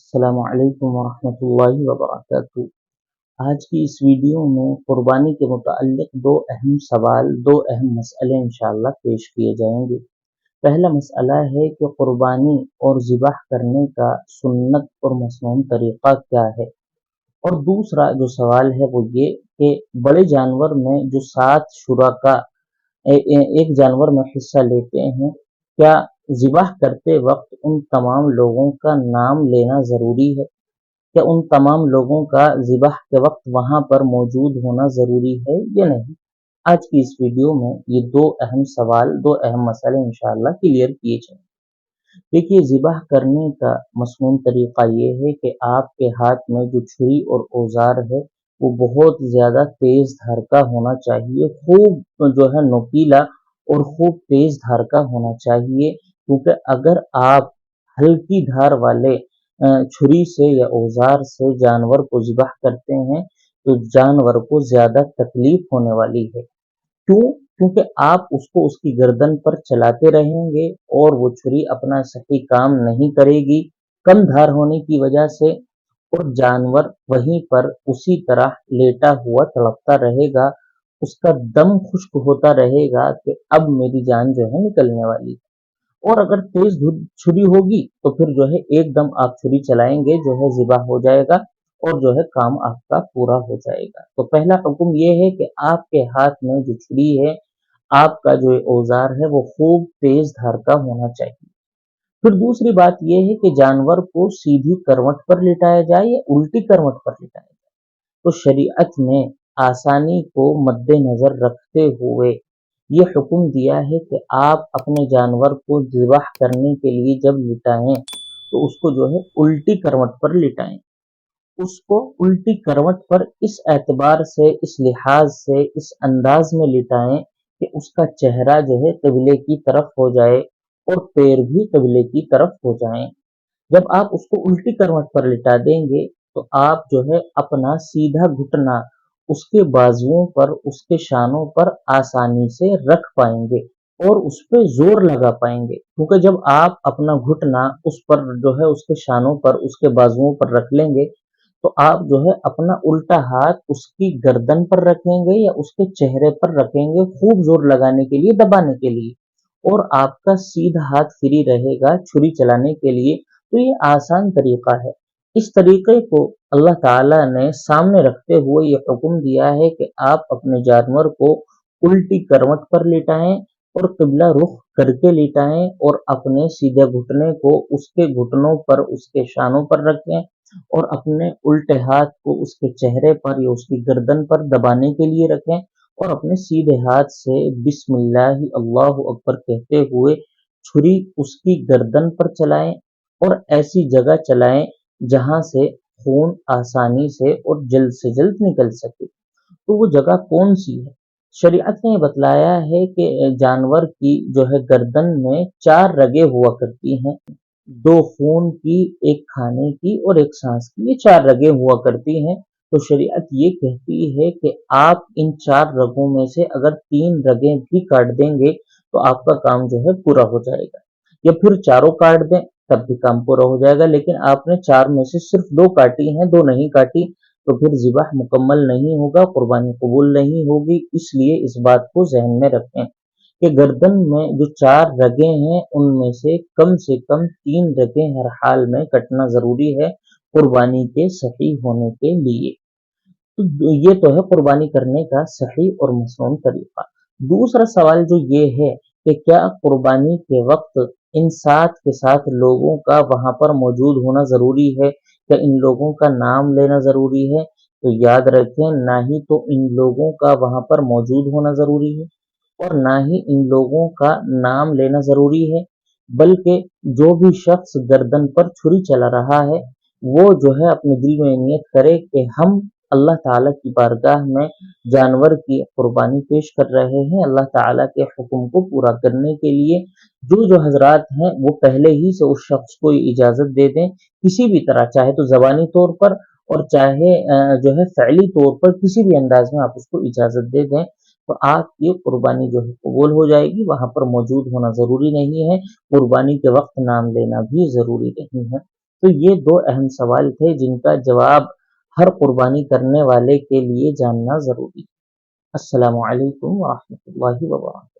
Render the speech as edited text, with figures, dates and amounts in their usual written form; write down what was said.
अस्सलाम वालेकुम वरहमतुल्लाहि वबरकातुहू। आज की इस वीडियो में कुर्बानी के मुताल्लिक़ दो अहम सवाल, दो अहम मसले इंशाअल्लाह पेश किए जाएंगे। पहला मसला है कि कुर्बानी और ज़िबाह करने का सुन्नत और मसनून तरीक़ा क्या है, और दूसरा जो सवाल है वो ये कि बड़े जानवर में जो 7 शुरका एक जानवर में हिस्सा लेते हैं, क्या ज़िबाह करते वक्त उन तमाम लोगों का नाम लेना ज़रूरी है? क्या उन तमाम लोगों का ज़िबाह के वक्त वहाँ पर मौजूद होना ज़रूरी है या नहीं? आज की इस वीडियो में ये दो अहम सवाल, दो अहम मसले इंशाअल्लाह क्लियर किए जाएंगे। देखिए, ज़िबाह करने का मसनून तरीक़ा ये है कि आपके हाथ में जो छुरी और औज़ार है वो बहुत ज़्यादा तेज़ धार का होना चाहिए, खूब जो है नुकीला और खूब तेज़ धार का होना चाहिए, क्योंकि अगर आप हल्की धार वाले छुरी से या औज़ार से जानवर को ज़िबाह करते हैं तो जानवर को ज़्यादा तकलीफ होने वाली है। क्यों? क्योंकि आप उसको उसकी गर्दन पर चलाते रहेंगे और वो छुरी अपना सही काम नहीं करेगी, कम धार होने की वजह से, और जानवर वहीं पर उसी तरह लेटा हुआ तड़पता रहेगा, उसका दम खुश्क होता रहेगा कि अब मेरी जान जो है निकलने वाली है। और अगर तेज छुरी होगी तो फिर जो है एकदम आप छुरी चलाएंगे, जो है ज़िबाह हो जाएगा और जो है काम आपका पूरा हो जाएगा। तो पहला हुक्म ये है कि आपके हाथ में जो छुरी है, आपका जो औजार है वो खूब तेज धार का होना चाहिए। फिर दूसरी बात यह है कि जानवर को सीधी करवट पर लिटाया जाए या उल्टी करवट पर लिटाया जाए। तो शरीयत ने आसानी को मद्देनजर रखते हुए ये हुक्म दिया है कि आप अपने जानवर को ज़िबाह करने के लिए जब लिटाएं तो उसको जो है उल्टी करवट पर लिटाएं। उसको उल्टी करवट पर इस एतबार से, इस लिहाज से, इस अंदाज में लिटाएं कि उसका चेहरा जो है क़िबले की तरफ हो जाए और पैर भी क़िबले की तरफ हो जाएं। जब आप उसको उल्टी करवट पर लिटा देंगे तो आप जो है अपना सीधा घुटना उसके बाजुओं पर, उसके शानों पर आसानी से रख पाएंगे और उस पे जोर लगा पाएंगे, क्योंकि जब आप अपना घुटना उस पर जो है उसके शानों पर, उसके बाजुओं पर रख लेंगे तो आप जो है अपना उल्टा हाथ उसकी गर्दन पर रखेंगे या उसके चेहरे पर रखेंगे, खूब जोर लगाने के लिए, दबाने के लिए, और आपका सीधा हाथ फ्री रहेगा छुरी चलाने के लिए। तो ये आसान तरीका है। इस तरीके को अल्लाह ताला ने सामने रखते हुए ये हुक्म दिया है कि आप अपने जानवर को उल्टी करवट पर लिटाएं और किबला रुख करके लिटाएं और अपने सीधे घुटने को उसके घुटनों पर, उसके शानों पर रखें और अपने उल्टे हाथ को उसके चेहरे पर या उसकी गर्दन पर दबाने के लिए रखें और अपने सीधे हाथ से बिस्मिल्लाह अल्लाहु अकबर कहते हुए छुरी उसकी गर्दन पर चलाएं और ऐसी जगह चलाएं जहां से खून आसानी से और जल्द से जल्द निकल सके। तो वो जगह कौन सी है? शरीयत ने बतलाया है कि जानवर की जो है गर्दन में 4 रगें हुआ करती हैं, 2 खून की, 1 खाने की और 1 सांस की, ये 4 रगें हुआ करती हैं। तो शरीयत ये कहती है कि आप इन 4 रगों में से अगर 3 रगें भी काट देंगे तो आपका काम जो है पूरा हो जाएगा, या फिर चारों काट दें तब भी काम पूरा हो जाएगा, लेकिन आपने 4 में से सिर्फ 2 काटी हैं, 2 नहीं काटी, तो फिर ज़िबाह मुकम्मल नहीं होगा, कुर्बानी कबूल नहीं होगी। इसलिए इस बात को ज़हन में रखें कि गर्दन में जो 4 रगें हैं उनमें से कम 3 रगें हर हाल में कटना ज़रूरी है कुर्बानी के सही होने के लिए। तो ये तो है कुर्बानी करने का सही और मसनून तरीका। दूसरा सवाल जो ये है कि क्या कुर्बानी के वक्त इन 7 के 7 लोगों का वहाँ पर मौजूद होना ज़रूरी है? क्या इन लोगों का नाम लेना ज़रूरी है? तो याद रखें, ना ही तो इन लोगों का वहाँ पर मौजूद होना ज़रूरी है और ना ही इन लोगों का नाम लेना ज़रूरी है, बल्कि जो भी शख्स गर्दन पर छुरी चला रहा है वो जो है अपने दिल में नियत करे कि हम अल्लाह ताला की बारगाह में जानवर की कुर्बानी पेश कर रहे हैं, अल्लाह ताला के हुक्म को पूरा करने के लिए। जो हजरात हैं वो पहले ही से उस शख्स को इजाज़त दे दें किसी भी तरह, चाहे तो ज़बानी तौर पर और चाहे जो है फ़इली तौर पर, किसी भी अंदाज में आप उसको इजाज़त दे दें तो आपकी कुर्बानी जो है कबूल हो जाएगी। वहाँ पर मौजूद होना ज़रूरी नहीं है, कुर्बानी के वक्त नाम लेना भी ज़रूरी नहीं है। تو یہ دو اہم سوال تھے جن کا جواب ہر قربانی کرنے والے کے لیے جاننا ضروری ہے۔ السلام علیکم ورحمۃ اللہ وبرکاتہ۔